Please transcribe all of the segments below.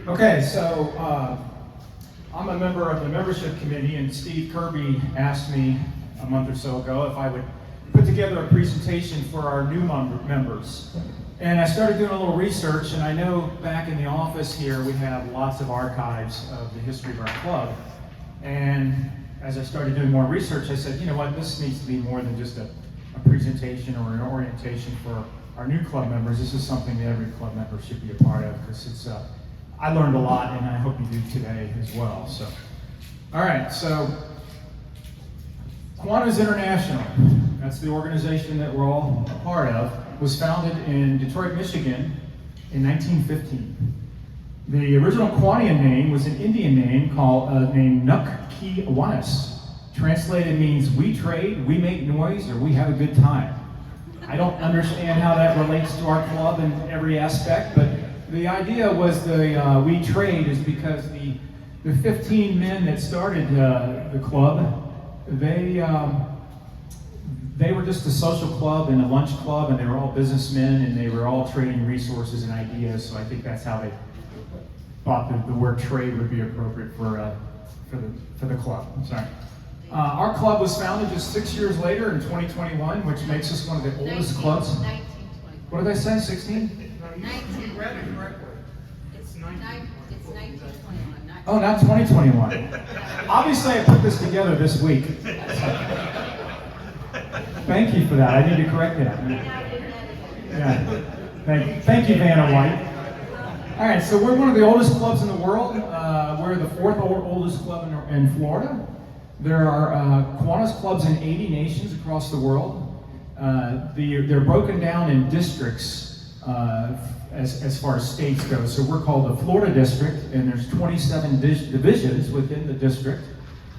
Okay, so I'm a member of the membership committee, and Steve Kirby asked me a month or so ago if I would put together a presentation for our new members. And I started doing a little research, and I know back in the office here we have lots of archives of the history of our club. And as I started doing more research, I said, you know what, this needs to be more than just a presentation or an orientation for our new club members. This is something that every club member should be a part of, because it's I learned a lot, and I hope you do today as well. So, all right, so Kiwanis International, that's the organization that we're all a part of, was founded in Detroit, Michigan in 1915. The original Kiwanian name was an Indian name named Kiwanis. Translated means we trade, we make noise, or we have a good time. I don't understand how that relates to our club in every aspect, but the idea was the we trade is because the 15 men that started the club, they were just a social club and a lunch club, and they were all businessmen, and they were all trading resources and ideas. So I think that's how they thought that the word trade would be appropriate for the club. I'm sorry. Our club was founded just 6 years later in 2021, which makes us one of the oldest clubs. 1921. What did I say? 16? 19. Read it correctly. It's 1921. Oh, not 2021. Obviously, I put this together this week. Thank you for that. I need to correct that. Yeah. Thank you, Vanna White. All right, so we're one of the oldest clubs in the world. We're the fourth oldest club in Florida. There are Kiwanis clubs in 80 nations across the world. They're broken down in districts as far as states go. So we're called the Florida District, and there's 27 divisions within the district.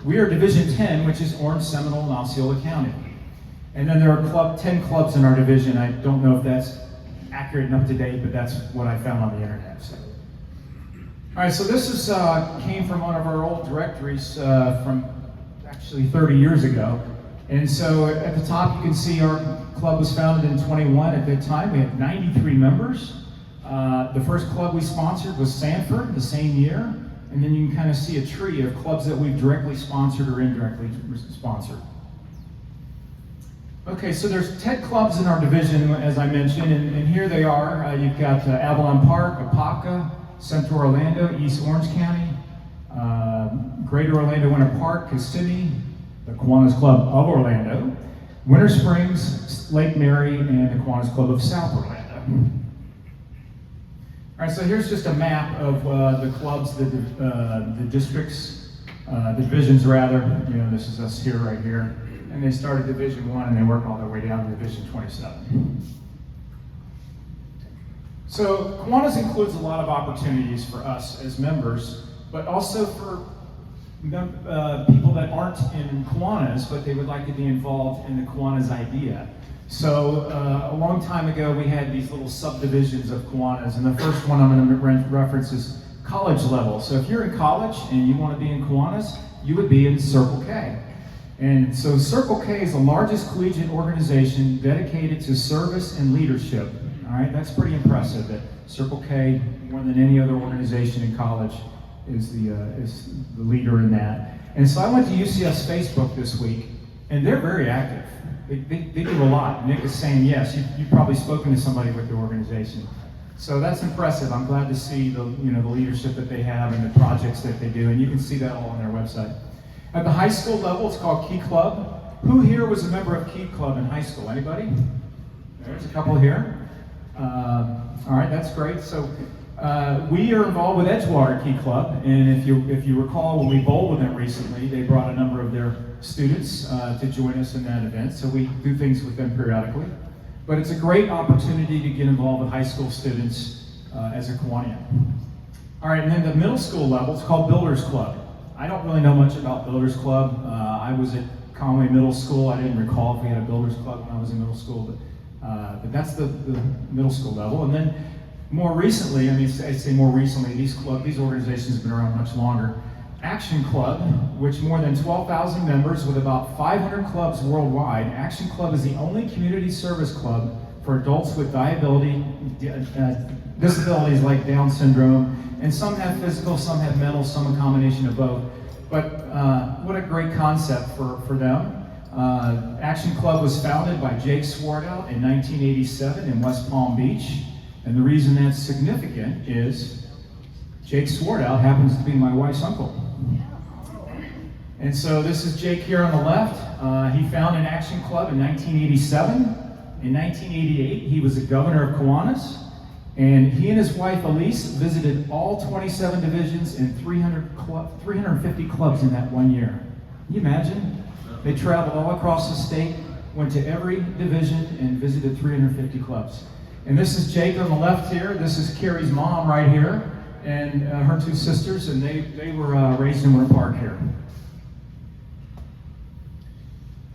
We are Division 10, which is Orange, Seminole, and Osceola County. And then there are 10 clubs in our division. I don't know if that's accurate and up to date, but that's what I found on the internet. So. All right, so this is came from one of our old directories from actually 30 years ago. And so at the top you can see our club was founded in 21. At that time we had 93 members. The first club we sponsored was Sanford the same year. And then you can kind of see a tree of clubs that we've directly sponsored or indirectly sponsored. Okay, so there's 10 clubs in our division, as I mentioned, and here they are. You've got Avalon Park, Apopka, Central Orlando, East Orange County, Greater Orlando Winter Park, Kissimmee, the Kiwanis Club of Orlando, Winter Springs, Lake Mary, and the Kiwanis Club of South Orlando. All right, so here's just a map of the clubs, the districts, the divisions rather. You know, this is us here, right here. And they started Division 1 and they worked all their way down to Division 27. So Kiwanis includes a lot of opportunities for us as members, but also for people that aren't in Kiwanis, but they would like to be involved in the Kiwanis idea. So a long time ago, we had these little subdivisions of Kiwanis, and the first one I'm going to reference is college level. So if you're in college and you want to be in Kiwanis, you would be in Circle K. And so Circle K is the largest collegiate organization dedicated to service and leadership. All right, that's pretty impressive that Circle K, more than any other organization in college, is the leader in that. And so I went to UCS Facebook this week, and they're very active. They do a lot. Nick is saying yes. You've probably spoken to somebody with the organization, so that's impressive. I'm glad to see the leadership that they have and the projects that they do, and you can see that all on their website. At the high school level, it's called Key Club. Who here was a member of Key Club in high school? Anybody? There's a couple here. All right, that's great. So we are involved with Edgewater Key Club, and if you recall, when we bowled with them recently, they brought a number of their students to join us in that event. So we do things with them periodically. But it's a great opportunity to get involved with high school students as a Kiwanian. All right, and then the middle school level, it's called Builders Club. I don't really know much about Builders Club. I was at Conway Middle School. I didn't recall if we had a Builders Club when I was in middle school, but that's the middle school level. And then more recently, I say more recently, these organizations have been around much longer. Action Club, which more than 12,000 members with about 500 clubs worldwide. Action Club is the only community service club for adults with disability disabilities like Down syndrome, and some have physical, some have mental, some a combination of both. But what a great concept for them. Action Club was founded by Jake Swartout in 1987 in West Palm Beach. And the reason that's significant is Jake Swartout happens to be my wife's uncle. And so this is Jake here on the left. He founded an Action Club in 1987. In 1988, he was the governor of Kiwanis. And he and his wife Elise visited all 27 divisions and 350 clubs in that 1 year. Can you imagine? They traveled all across the state, went to every division, and visited 350 clubs. And this is Jake on the left here. This is Carrie's mom right here, and her two sisters, and they were raised in Winter Park here.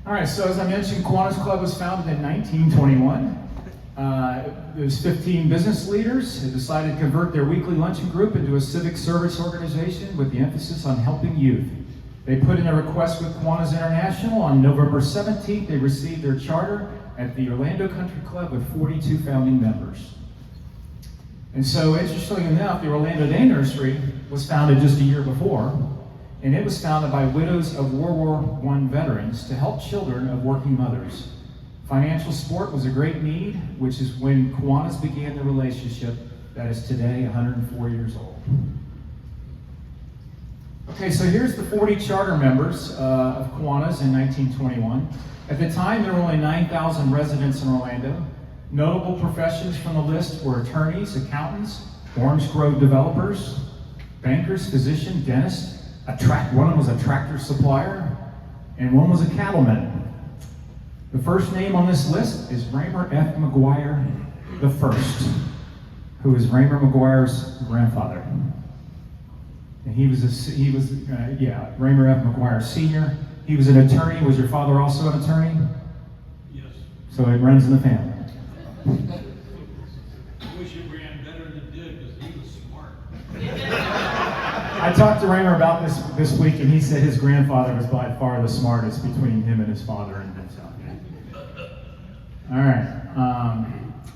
All right, so as I mentioned, Kiwanis Club was founded in 1921. There's 15 business leaders who decided to convert their weekly luncheon group into a civic service organization with the emphasis on helping youth. They put in a request with Kiwanis International. On November 17th, they received their charter at the Orlando Country Club with 42 founding members. And so, interestingly enough, the Orlando Day Nursery was founded just a year before, and it was founded by widows of World War I veterans to help children of working mothers. Financial support was a great need, which is when Kiwanis began the relationship that is today 104 years old. Okay, so here's the 40 charter members of Kiwanis in 1921. At the time, there were only 9,000 residents in Orlando. Notable professions from the list were attorneys, accountants, Orange Grove developers, bankers, physician, dentist. One was a tractor supplier, and one was a cattleman. The first name on this list is Raymer F. McGuire the First, who is Raymer McGuire's grandfather. And he was Raymer F. McGuire Sr. He was an attorney. Was your father also an attorney? Yes. So it runs in the family. I wish it ran better than it did because he was smart. I talked to Raymer about this week, and he said his grandfather was by far the smartest between him and his father and himself. All right.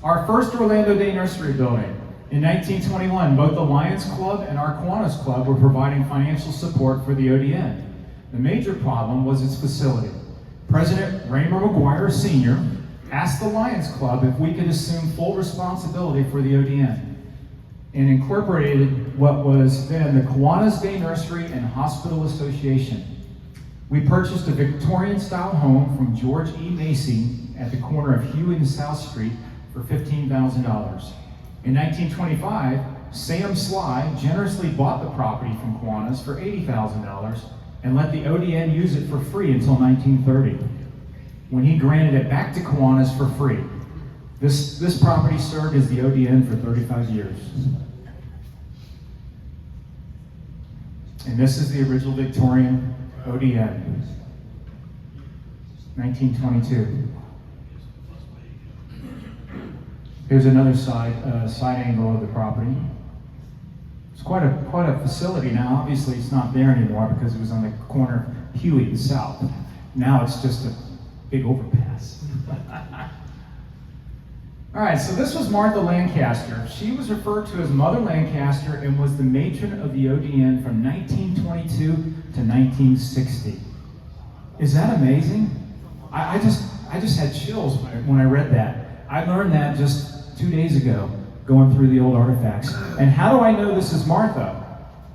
Our first Orlando Day Nursery building. In 1921, both the Lions Club and our Kiwanis Club were providing financial support for the ODN. The major problem was its facility. President Raymer McGuire Sr. asked the Lions Club if we could assume full responsibility for the ODN and incorporated what was then the Kiwanis Day Nursery and Hospital Association. We purchased a Victorian-style home from George E. Macy at the corner of Hewett and South Street for $15,000. In 1925, Sam Sly generously bought the property from Kiwanis for $80,000 and let the ODN use it for free until 1930, when he granted it back to Kiwanis for free. This property served as the ODN for 35 years. And this is the original Victorian ODN, 1922. Here's another side angle of the property. It's quite a facility now. Obviously, it's not there anymore because it was on the corner of Huey and South. Now it's just a big overpass. All right, so this was Martha Lancaster. She was referred to as Mother Lancaster and was the matron of the ODN from 1922 to 1960. Is that amazing? I just had chills when I read that. I learned that just 2 days ago, going through the old artifacts. And how do I know this is Martha?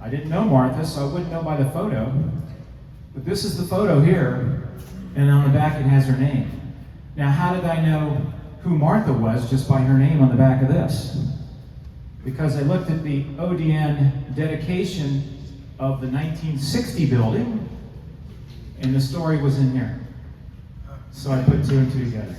I didn't know Martha, so I wouldn't know by the photo. But this is the photo here, and on the back it has her name. Now, how did I know who Martha was just by her name on the back of this? Because I looked at the ODN dedication of the 1960 building, and the story was in here. So I put two and two together.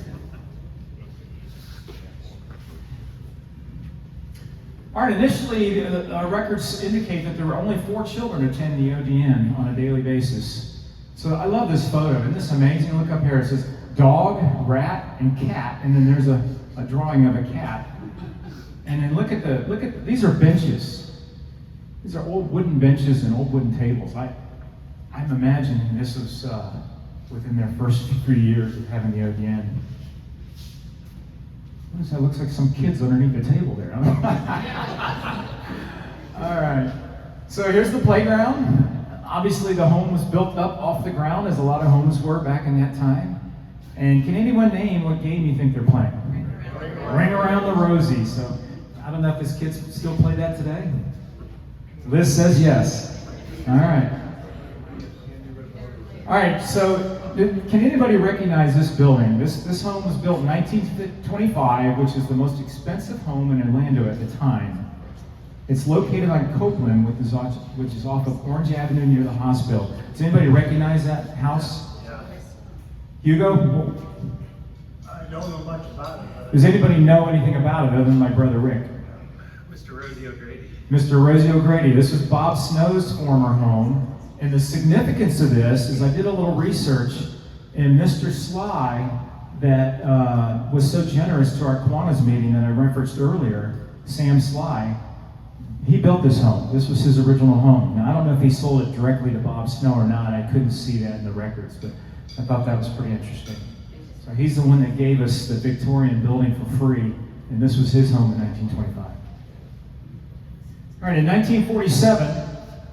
All right, initially, records indicate that there were only 4 children attend the ODN on a daily basis. So I love this photo. Isn't this amazing? Look up here. It says dog, rat, and cat, and then there's a drawing of a cat. And then look at these are benches. These are old wooden benches and old wooden tables. I'm imagining this was within their first 3 years of having the ODN. What is that? Looks like some kids underneath the table there. All right. So here's the playground. Obviously, the home was built up off the ground, as a lot of homes were back in that time. And can anyone name what game you think they're playing? Ring Around the Rosie. So I don't know if this kids still play that today. Liz says yes. All right. All right, so can anybody recognize this building? This home was built in 1925, which is the most expensive home in Orlando at the time. It's located on Copeland, which is off of Orange Avenue near the hospital. Does anybody recognize that house? Yeah. Hugo? I don't know much about it. Does anybody know anything about it other than my brother Rick? Mr. Rosie O'Grady. Mr. Rosie O'Grady. This was Bob Snow's former home. And the significance of this is I did a little research, and Mr. Sly, that was so generous to our Kiwanis meeting that I referenced earlier, Sam Sly, he built this home. This was his original home. Now, I don't know if he sold it directly to Bob Snow or not. I couldn't see that in the records, but I thought that was pretty interesting. So he's the one that gave us the Victorian building for free, and this was his home in 1925. All right, in 1947,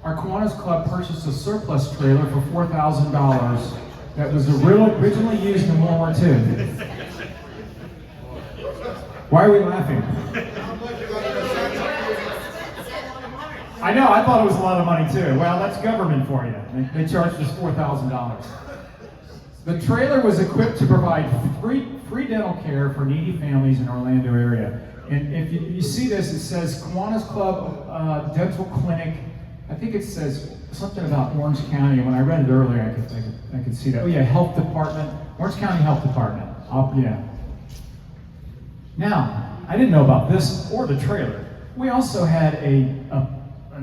our Kiwanis Club purchased a surplus trailer for $4,000 that was originally used in World War II. Why are we laughing? I know, I thought it was a lot of money too. Well, that's government for you. They charged us $4,000. The trailer was equipped to provide free dental care for needy families in the Orlando area. And if you see this, it says Kiwanis Club Dental Clinic. I think it says something about Orange County. When I read it earlier, I could see that. Oh yeah, Health Department, Orange County Health Department. Yeah. Now, I didn't know about this or the trailer. We also had an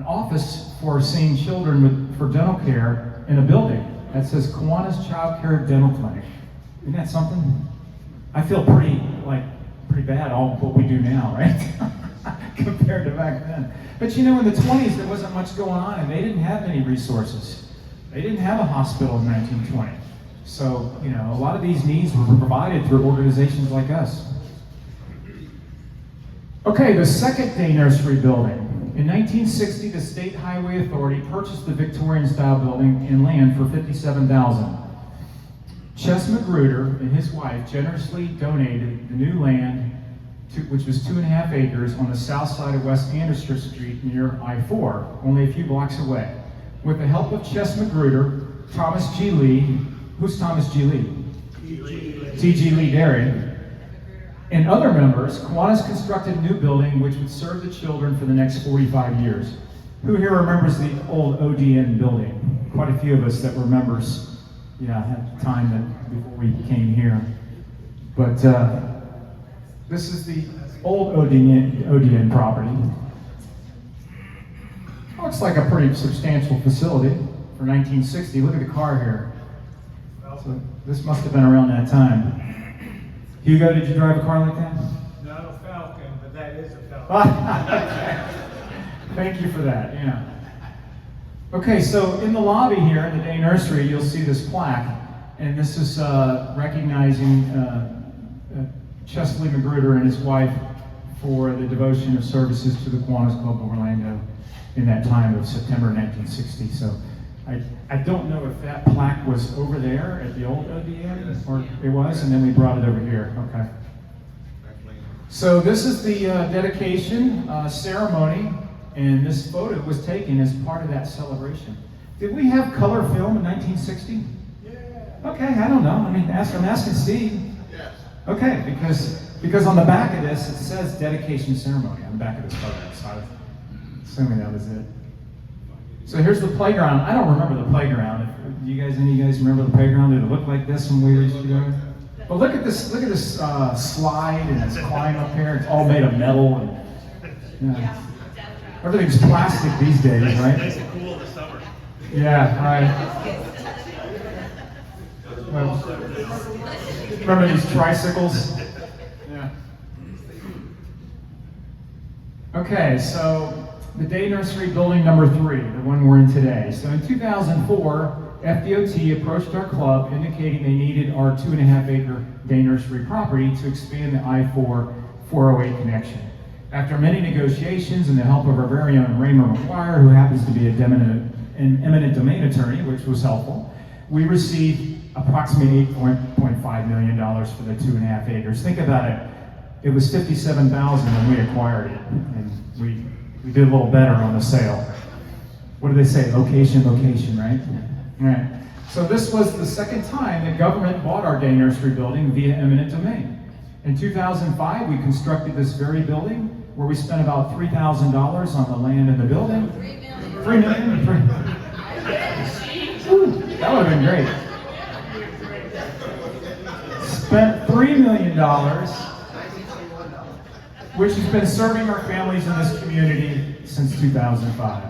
office for seeing children for dental care in a building that says Kiwanis Child Care Dental Clinic. Isn't that something? I feel pretty bad all what we do now, right? Compared to back then. But you know, in the 20s, there wasn't much going on, and they didn't have many resources. They didn't have a hospital in 1920. So, you know, a lot of these needs were provided through organizations like us. Okay, the second day nursery building. In 1960, the State Highway Authority purchased the Victorian-style building and land for $57,000. Ches Magruder and his wife generously donated the new land, which was 2.5 acres on the south side of West Anderson Street near I-4, only a few blocks away. With the help of Ches Magruder, Thomas G. Lee, who's Thomas G. Lee? T.G. Lee Dairy, and other members, Kiwanis constructed a new building which would serve the children for the next 45 years. Who here remembers the old ODN building? Quite a few of us that were members, at the time before we came here. But this is the old ODN property. Looks like a pretty substantial facility for 1960. Look at the car here. So this must have been around that time. Hugo, did you drive a car like that? Not a Falcon, but that is a Falcon. Thank you for that, yeah. Okay, so in the lobby here in the day nursery, you'll see this plaque, and this is recognizing Chesley Magruder and his wife for the devotion of services to the Kiwanis Club of Orlando in that time of September 1960. So I don't know if that plaque was over there at the old ODN, or it was, and then we brought it over here. Okay. So this is the dedication ceremony, and this photo was taken as part of that celebration. Did we have color film in 1960? Yeah. Okay, I don't know. I'm asking Steve. Yes. Okay, because on the back of this it says dedication ceremony on the back of this photo, so I was assuming that was it. So here's the playground. I don't remember the playground. Any of you guys remember the playground? Did it look like this when we used to go? But look at this slide and this climb up here. It's all made of metal and everything's plastic these days, right? Nice and cool in the summer. Yeah, right. Remember these tricycles? Yeah. Okay, so the day nursery building number 3, the one we're in today. So in 2004, FDOT approached our club indicating they needed our 2.5 acre day nursery property to expand the I-4 408 connection. After many negotiations and the help of our very own Raymond McGuire, who happens to be an eminent domain attorney, which was helpful, we received approximately $8.5 million for the 2.5 acres. Think about it. It was $57,000 when we acquired it, and we did a little better on the sale. What do they say? Location, right? All right. So this was the second time that government bought our day nursery building via eminent domain. In 2005, we constructed this very building where we spent about $3,000 on the land in the building. $3 million. Ooh, that would have been great. Spent $3 million, which has been serving our families in this community since 2005.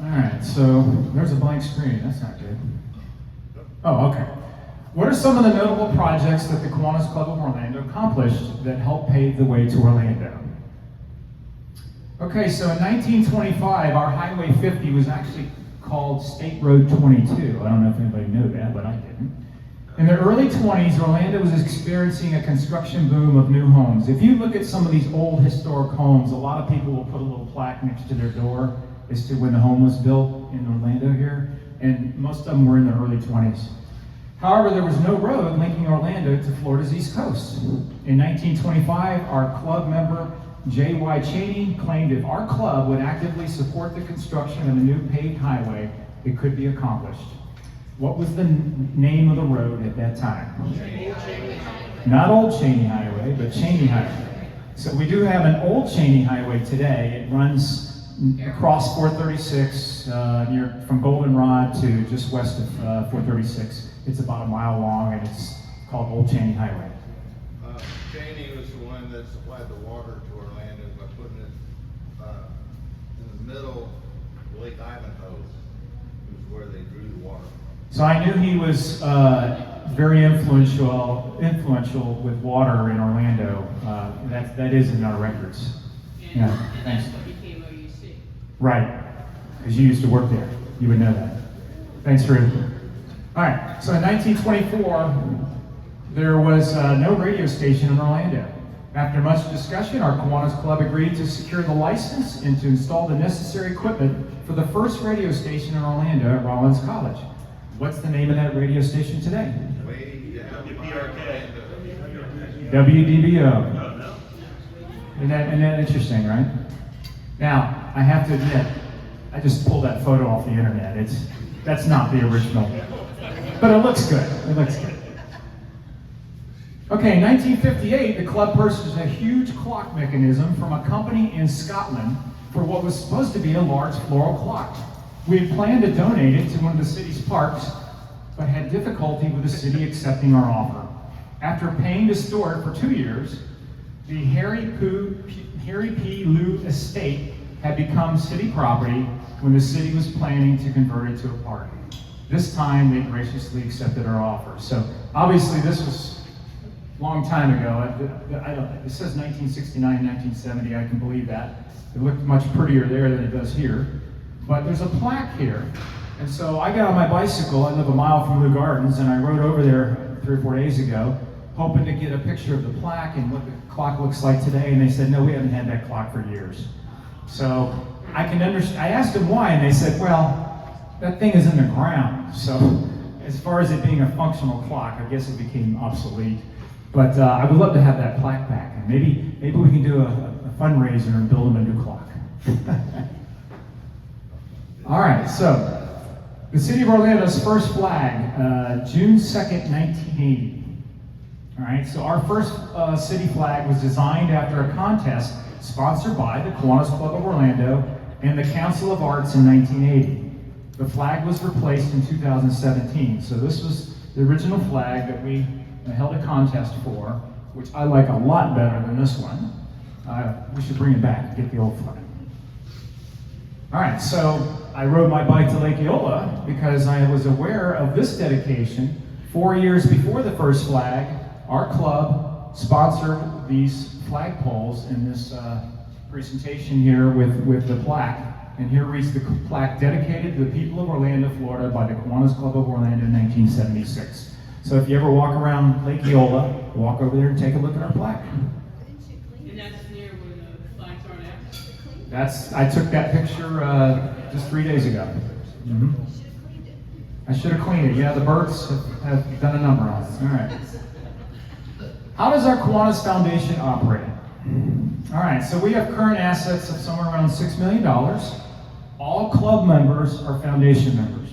All right, so there's a blank screen. That's not good. Oh, okay. What are some of the notable projects that the Kiwanis Club of Orlando accomplished that helped pave the way to Orlando? Okay, so in 1925, our Highway 50 was actually called State Road 22. I don't know if anybody knew that, but I didn't. In the early 20s, Orlando was experiencing a construction boom of new homes. If you look at some of these old historic homes, a lot of people will put a little plaque next to their door as to when the home was built in Orlando here, and most of them were in the early 20s. However, there was no road linking Orlando to Florida's East Coast. In 1925, our club member, J.Y. Cheney, claimed if our club would actively support the construction of a new paved highway, it could be accomplished. What was the name of the road at that time? Not Old Cheney Highway, but Cheney Highway. So we do have an Old Cheney Highway today. It runs across 436 from Goldenrod to just west of 436. It's about a mile long, and it's called Old Cheney Highway. Cheney was the one that supplied the water to Orlando by putting it in the middle of Lake Ivanhoe. It was where they drew the water. So I knew he was very influential with water in Orlando. That is in our records. Yeah, thanks. That's what became OUC. Right, because you used to work there. You would know that. Thanks, Ruth. All right, so in 1924, there was no radio station in Orlando. After much discussion, our Kiwanis Club agreed to secure the license and to install the necessary equipment for the first radio station in Orlando at Rollins College. What's the name of that radio station today? WDBO. Isn't that interesting, right? Now, I have to admit, I just pulled that photo off the internet. That's not the original. But it looks good. It looks good. Okay, in 1958, the club purchased a huge clock mechanism from a company in Scotland for what was supposed to be a large floral clock. We had planned to donate it to one of the city's parks, but had difficulty with the city accepting our offer. After paying to store it for 2 years, the Harry P. Lou estate had become city property when the city was planning to convert it to a park. This time, they graciously accepted our offer. So obviously, this was a long time ago. It says 1969, 1970. I can believe that. It looked much prettier there than it does here. But there's a plaque here. And so I got on my bicycle. I live a mile from Lou Gardens, and I rode over there 3 or 4 days ago, hoping to get a picture of the plaque and what the clock looks like today. And they said, no, we haven't had that clock for years. So I can understand. I asked them why, and they said, well, that thing is in the ground. So as far as it being a functional clock, I guess it became obsolete. But I would love to have that plaque back. And maybe we can do a fundraiser and build them a new clock. All right, so the City of Orlando's first flag, June 2nd, 1980. All right, so our first city flag was designed after a contest sponsored by the Kiwanis Club of Orlando and the Council of Arts in 1980. The flag was replaced in 2017, so this was the original flag that we held a contest for, which I like a lot better than this one. We should bring it back and get the old flag. All right, so I rode my bike to Lake Eola because I was aware of this dedication. 4 years before the first flag, our club sponsored these flagpoles in this presentation here with the plaque. And here reads the plaque, dedicated to the people of Orlando, Florida by the Kiwanis Club of Orlando in 1976. So if you ever walk around Lake Eola, walk over there and take a look at our plaque. Didn't you clean And it? that's near where the flags are now. I took that picture just 3 days ago. Mhm. You should have cleaned it. I should have cleaned it. Yeah, the birds have done a number on it. All right. How does our Kiwanis Foundation operate? All right, so we have current assets of somewhere around $6 million. All club members are foundation members.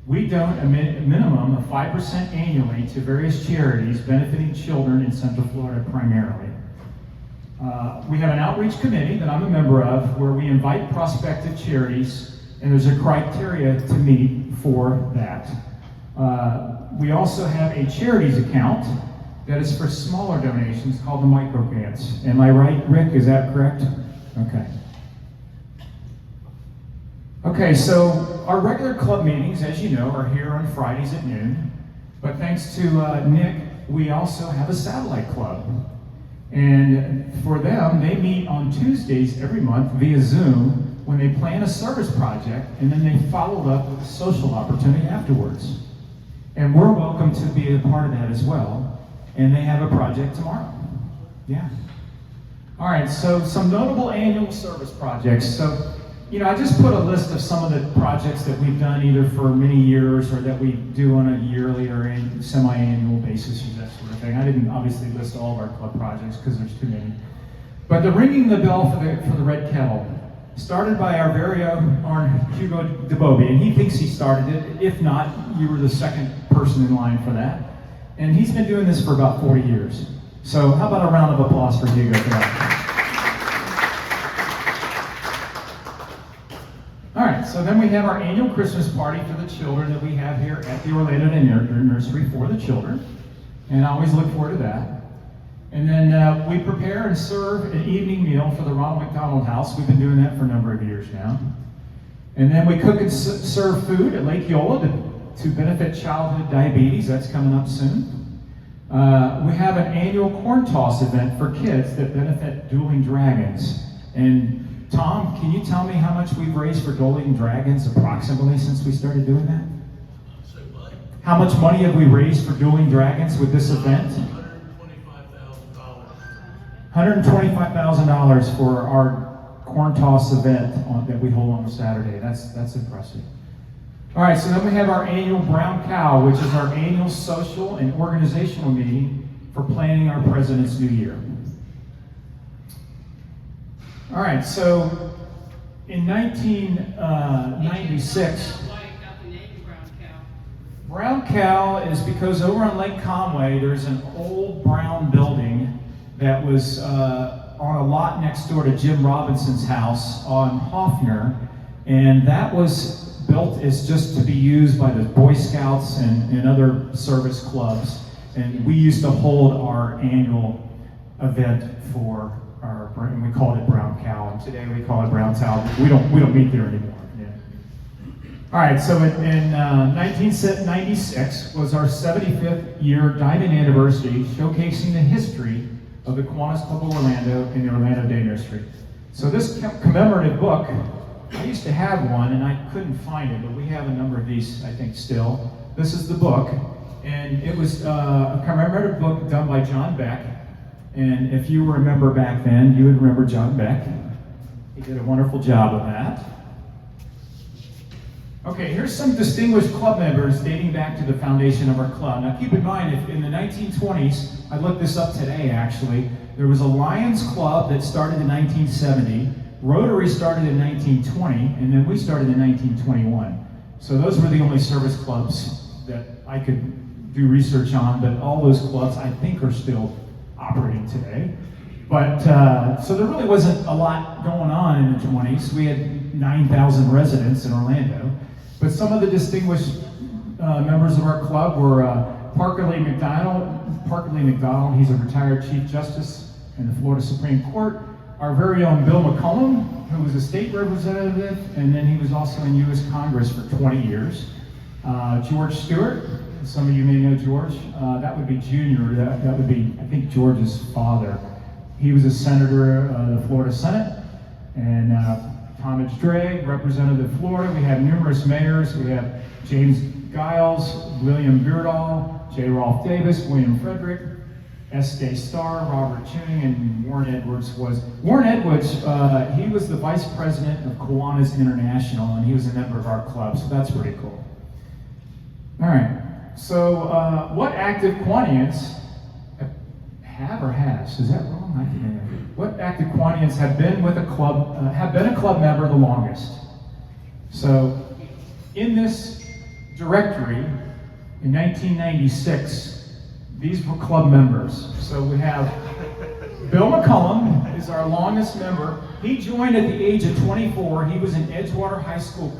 We donate a minimum of 5% annually to various charities benefiting children in Central Florida primarily. We have an outreach committee that I'm a member of where we invite prospective charities, and there's a criteria to meet for that. We also have a charities account that is for smaller donations called the micro grants. Am I right, Rick? Is that correct? Okay. Okay, so our regular club meetings, as you know, are here on Fridays at noon. But thanks to Nick, we also have a satellite club. And for them, they meet on Tuesdays every month via Zoom when they plan a service project, and then they follow up with a social opportunity afterwards. And we're welcome to be a part of that as well. And they have a project tomorrow. Yeah. All right, so some notable annual service projects. So, I just put a list of some of the projects that we've done either for many years or that we do on a yearly or semi-annual basis or that sort of thing. I didn't obviously list all of our club projects because there's too many. But the ringing the bell for the Red Kettle, started by our very own Hugo DeBobi, and he thinks he started it. If not, you were the second person in line for that. And he's been doing this for about 40 years. So how about a round of applause for Hugo for that? All right, so then we have our annual Christmas party for the children that we have here at the Orlando Nursery for the children. And I always look forward to that. And then we prepare and serve an evening meal for the Ronald McDonald House. We've been doing that for a number of years now. And then we cook and serve food at Lake Yola to benefit childhood diabetes. That's coming up soon. We have an annual corn toss event for kids that benefit Dueling Dragons. And Tom, can you tell me how much we've raised for Dueling Dragons approximately since we started doing that? Say what? How much money have we raised for Dueling Dragons with this event? $125,000 for our corn toss event that we hold on a Saturday. That's impressive. All right, so then we have our annual Brown Cow, which is our annual social and organizational meeting for planning our President's New Year. All right, so in 1996, Why it got the name Brown Cow. Brown Cow is because over on Lake Conway, there's an old brown building that was on a lot next door to Jim Robinson's house on Hoffner, and that was built as just to be used by the Boy Scouts and other service clubs, and we used to hold our annual event for and we called it Brown Cow, and today we call it Brown Cow. We don't meet there anymore. Yeah. All right, so in 1996 was our 75th year diamond anniversary, showcasing the history of the Kiwanis Club of Orlando and the Orlando Day Nursery. So this commemorative book, I used to have one and I couldn't find it, but we have a number of these, I think, still. This is the book, and it was a commemorative book done by John Beck. And if you remember back then, you would remember John Beck. He did a wonderful job of that. Okay, here's some distinguished club members dating back to the foundation of our club. Now keep in mind, if in the 1920s, I looked this up today actually, there was a Lions Club that started in 1970, Rotary started in 1920, and then we started in 1921. So those were the only service clubs that I could do research on, but all those clubs I think are still operating today. But so there really wasn't a lot going on in the 20s. We had 9,000 residents in Orlando. But some of the distinguished members of our club were Parker Lee McDonald, he's a retired Chief Justice in the Florida Supreme Court. Our very own Bill McCollum, who was a state representative, and then he was also in U.S. Congress for 20 years. George Stewart, some of you may know George. That would be Junior. That would be, I think, George's father. He was a senator of the Florida Senate. And Thomas Drake, representative of Florida. We have numerous mayors. We have James Giles, William Beardall, J. Rolfe Davis, William Frederick. S. Day Starr, Robert Tuning, and Warren Edwards was. Warren Edwards, he was the vice president of Kiwanis International, and he was a member of our club, so that's pretty cool. All right, so what active Kiwanians have or has? Is that wrong? I can't remember. What active Kiwanians have been with a club, have been a club member the longest? So, in this directory, in 1996, these were club members. So we have Bill McCullum is our longest member. He joined at the age of 24. He was an Edgewater High School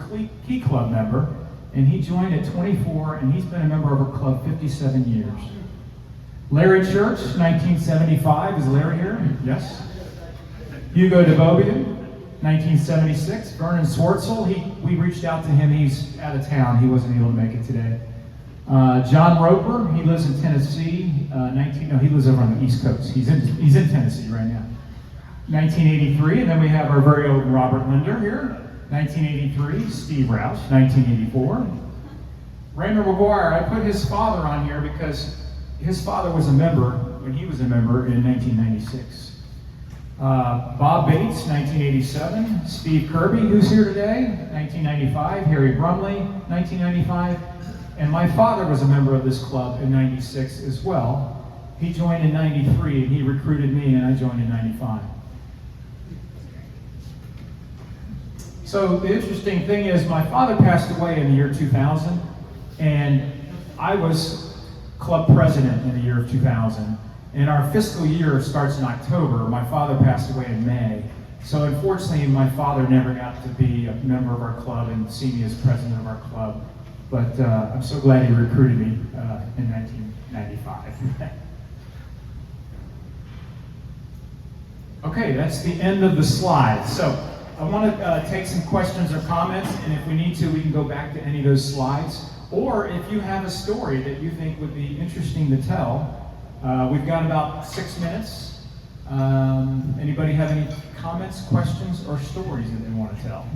Key Club member, and he joined at 24, and he's been a member of our club 57 years. Larry Church, 1975. Is Larry here? Yes. Hugo DeBobian, 1976. Vernon Swartzel, we reached out to him. He's out of town. He wasn't able to make it today. John Roper, he lives in Tennessee. He lives over on the East Coast. He's in Tennessee right now. 1983, and then we have our very own Robert Linder here. 1983, Steve Roush, 1984. Raymond McGuire, I put his father on here because his father was a member when he was a member in 1996. Bob Bates, 1987. Steve Kirby, who's here today, 1995. Harry Brumley, 1995. And my father was a member of this club in 96 as well. He joined in 93, and he recruited me, and I joined in 95. So the interesting thing is my father passed away in the year 2000, and I was club president in the year of 2000. And our fiscal year starts in October. My father passed away in May. So unfortunately, my father never got to be a member of our club and see me as president of our club. But I'm so glad he recruited me in 1995. Okay, that's the end of the slide. So I want to take some questions or comments, and if we need to, we can go back to any of those slides. Or if you have a story that you think would be interesting to tell, we've got about 6 minutes. Anybody have any comments, questions, or stories that they want to tell?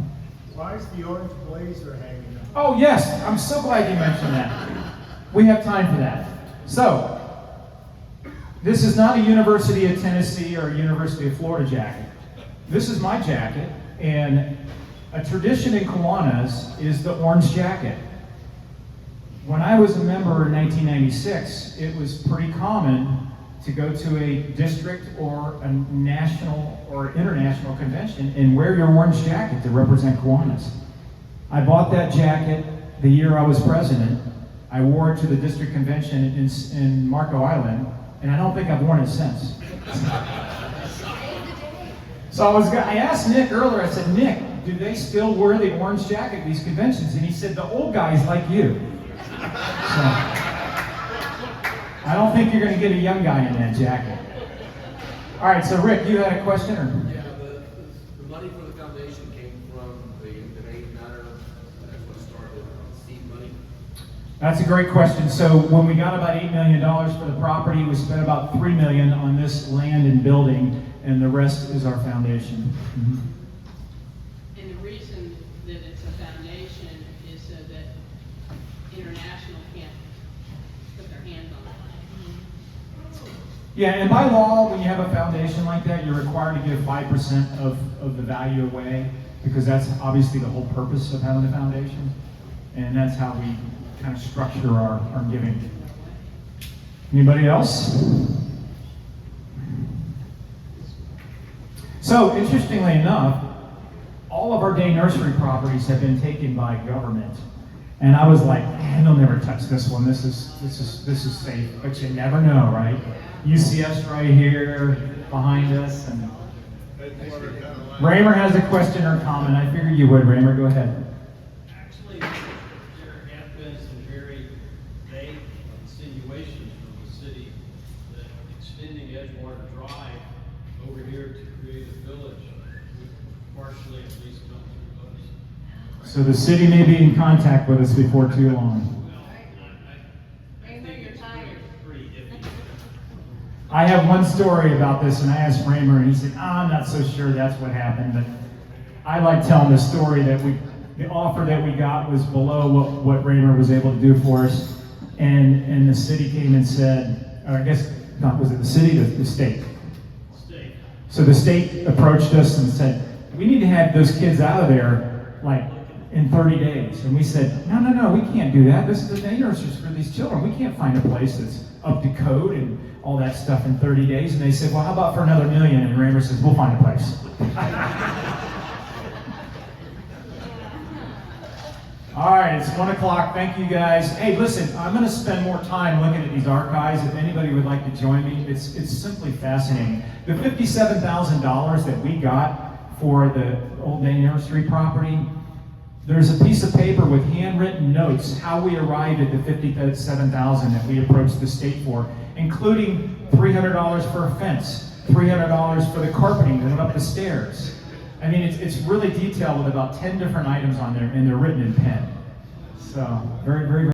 Why is the orange blazer hanging up? Oh yes, I'm so glad you mentioned that. We have time for that. So, this is not a University of Tennessee or a University of Florida jacket. This is my jacket, and a tradition in Kiwanis is the orange jacket. When I was a member in 1996, it was pretty common to go to a district or a national or international convention and wear your orange jacket to represent Kiwanis. I bought that jacket the year I was president. I wore it to the district convention in Marco Island, and I don't think I've worn it since. So I asked Nick earlier, I said, Nick, do they still wear the orange jacket at these conventions? And he said, the old guys like you. So, I don't think you're going to get a young guy in that jacket. All right, so Rick, you had a question? Or? Yeah, the money for the foundation came from the debate matter. That's what started seed money. That's a great question. So when we got about $8 million for the property, we spent about $3 million on this land and building, and the rest is our foundation. Mm-hmm. And the reason that it's a foundation is so that international can't put their hands on it. Yeah, and by law, when you have a foundation like that, you're required to give 5% of the value away, because that's obviously the whole purpose of having a foundation. And that's how we kind of structure our giving. Anybody else? So, interestingly enough, all of our day nursery properties have been taken by government. And I was like, man, they'll never touch this one. This is safe. But you never know, right? UCF's right here behind us. And Raymer has a question or comment. I figured you would, Raymer. Go ahead. Actually, there have been some very vague insinuations from the city that extending Edgewater Drive over here to create a village would partially at least come through us. So the city may be in contact with us before too long. Well, I think it's pretty iffy. I have one story about this, and I asked Raymer, and he said, I'm not so sure that's what happened. But I like telling the story that the offer that we got was below what Raymer was able to do for us. And the city came and said, or I guess not, was it the city, the state? State. So the state approached us and said, we need to have those kids out of there, like, in 30 days. And we said, no, we can't do that. This is the day nurseries for these children. We can't find a place that's up to code and all that stuff in 30 days. And they said, well, how about for another $1 million? And Raymer says, we'll find a place. All right, it's 1 o'clock. Thank you guys. Hey, listen, I'm going to spend more time looking at these archives. If anybody would like to join me, it's simply fascinating. The $57,000 that we got for the old day nursery property, there's a piece of paper with handwritten notes how we arrived at the $57,000 that we approached the state for, including $300 for a fence, $300 for the carpeting that went up the stairs. I mean, it's really detailed with about 10 different items on there, and they're written in pen. So, very, very, very